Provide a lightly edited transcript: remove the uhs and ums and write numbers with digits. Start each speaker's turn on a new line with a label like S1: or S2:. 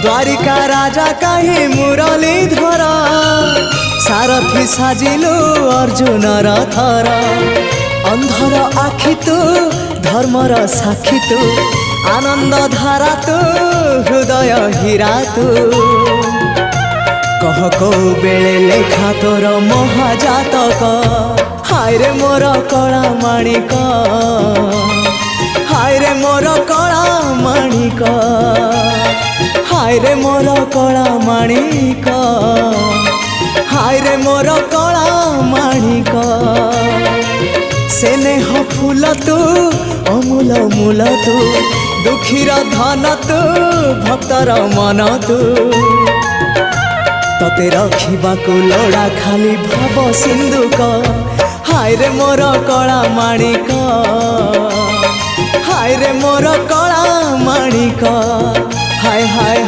S1: द्वारिका राजा कहीं मुरलीधर सारथी साजिलु अर्जुनर थर अंधर आखि तू धर्मर साक्षी तू आनंद धारा तू हृदय हीरा तू कह को बेले लेखा तोर महाजातक हाय रे मोर कला माणिक हाय रे मोर कला माणिक हाय रे मोर कला माणिक हाय रे मोर कला माणिक स्नेह फूल तू अमूल मूल तू दुखीर धन तू भक्तर मन तू तते रखिबाकू लोड़ा खाली भाव सिंधुक हाय रे मोर कला माणिक हाय रे मोर कला माणिक हाय हाय हाय।